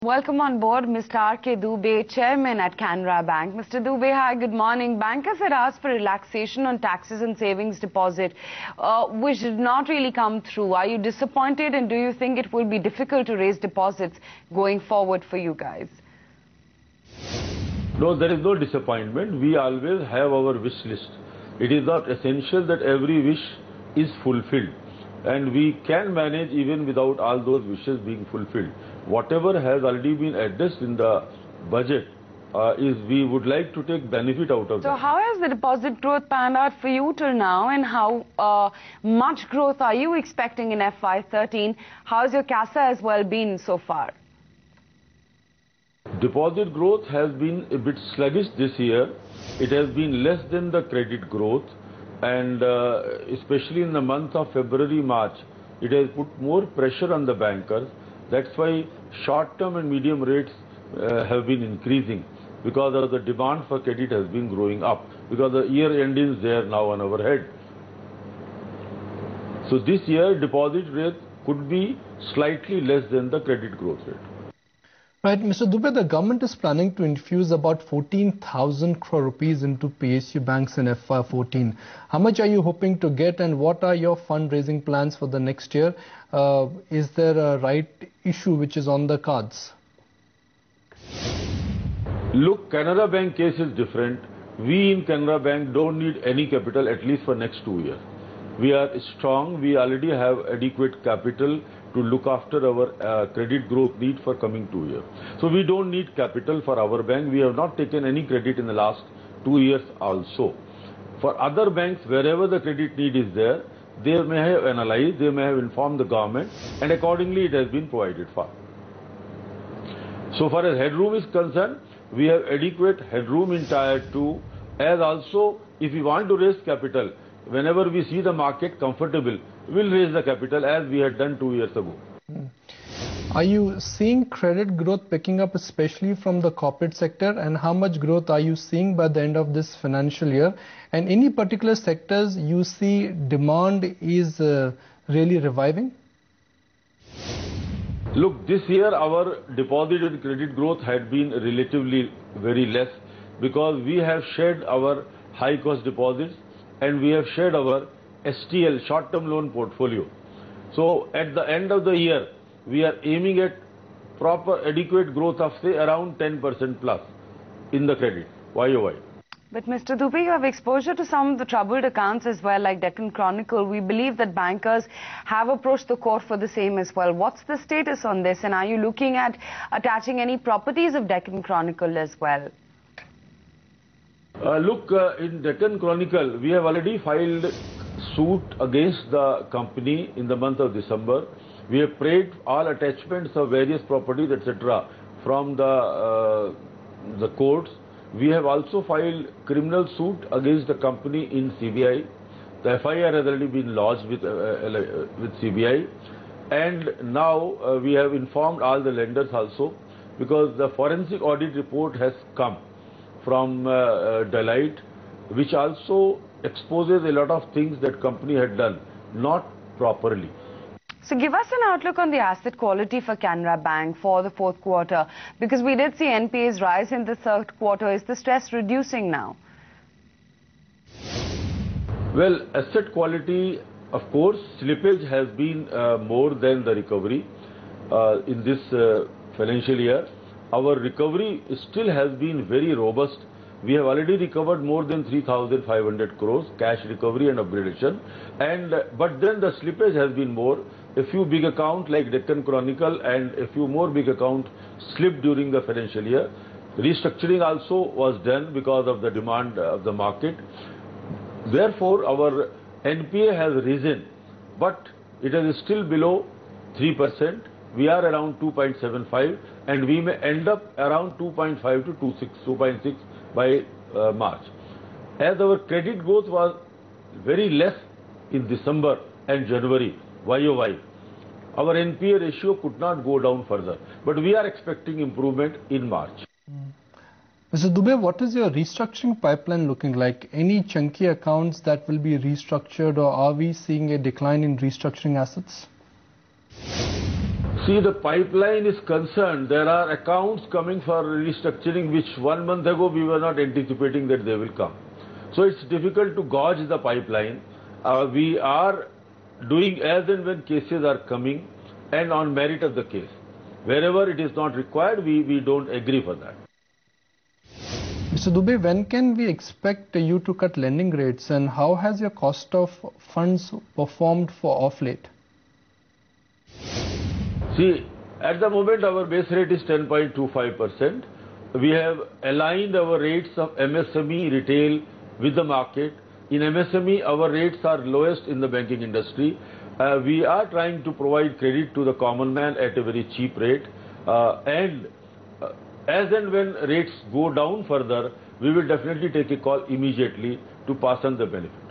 Welcome on board Mr. R.K. Dubey, Chairman at Canara Bank. Mr. Dubey, hi, good morning. Bankers had asked for relaxation on taxes and savings deposit, which did not really come through. Are you disappointed, and do you think it will be difficult to raise deposits going forward for you guys? No, there is no disappointment. We always have our wish list. It is not essential that every wish is fulfilled, and we can manage even without all those wishes being fulfilled. Whatever has already been addressed in the budget we would like to take benefit out of that. So how has the deposit growth panned out for you till now, and how much growth are you expecting in FY13? How has your CASA as well been so far? Deposit growth has been a bit sluggish this year. It has been less than the credit growth, and especially in the month of February, March, it has put more pressure on the bankers. That's why short-term and medium rates have been increasing, because of the demand for credit has been growing up, because the year end is there now on our head. So this year deposit rate could be slightly less than the credit growth rate. Right, Mr. Dubey, the government is planning to infuse about 14,000 crore rupees into PSU banks in FY14. How much are you hoping to get, and what are your fundraising plans for the next year? Is there a right issue which is on the cards? Look, Canara Bank case is different. We in Canara Bank don't need any capital, at least for next 2 years. We are strong. We already have adequate capital to look after our credit growth need for coming 2 years. So we don't need capital for our bank. We have not taken any credit in the last 2 years also. For other banks, wherever the credit need is there, they may have analyzed, they may have informed the government, and accordingly it has been provided for. So far as headroom is concerned, we have adequate headroom in Tier 2, as also if we want to raise capital, whenever we see the market comfortable, we'll raise the capital as we had done 2 years ago. Are you seeing credit growth picking up, especially from the corporate sector, and how much growth are you seeing by the end of this financial year? And any particular sectors you see demand is really reviving? Look, this year our deposit and credit growth had been relatively very less, because we have shed our high cost deposits and we have shed our STL, short-term loan portfolio. So at the end of the year, we are aiming at proper adequate growth of say around 10% plus in the credit, YOY. But Mr. Dubey, you have exposure to some of the troubled accounts as well, like Deccan Chronicle. We believe that bankers have approached the court for the same as well. What's the status on this, and are you looking at attaching any properties of Deccan Chronicle as well? Look, in Deccan Chronicle, we have already filed suit against the company in the month of December. We have paid all attachments of various properties, etc. from the courts. We have also filed criminal suit against the company in CBI. The FIR has already been lodged with CBI. And now we have informed all the lenders also, because the forensic audit report has come from Deloitte, which also exposes a lot of things that company had done not properly. So give us an outlook on the asset quality for Canara Bank for the fourth quarter, because we did see NPAs rise in the third quarter. Is the stress reducing now? Well, asset quality, of course, slippage has been more than the recovery in this financial year. Our recovery still has been very robust. We have already recovered more than 3,500 crores, cash recovery and upgradation. But then the slippage has been more. A few big accounts like Deccan Chronicle and a few more big accounts slipped during the financial year. Restructuring also was done because of the demand of the market. Therefore, our NPA has risen, but it is still below 3%. We are around 2.75, and we may end up around 2.5 to 2.6 by March. As our credit growth was very less in December and January, YOY, our NPA ratio could not go down further. But we are expecting improvement in March. Mr. Dubey, what is your restructuring pipeline looking like? Any chunky accounts that will be restructured, or are we seeing a decline in restructuring assets? See, the pipeline is concerned. There are accounts coming for restructuring which 1 month ago we were not anticipating that they will come. So it's difficult to gauge the pipeline. We are doing as and when cases are coming and on merit of the case. Wherever it is not required, we don't agree for that. Mr. Dubey, when can we expect you to cut lending rates, and how has your cost of funds performed for off late? See, at the moment our base rate is 10.25%. We have aligned our rates of MSME retail with the market. In MSME, our rates are lowest in the banking industry. We are trying to provide credit to the common man at a very cheap rate. As and when rates go down further, we will definitely take a call immediately to pass on the benefit.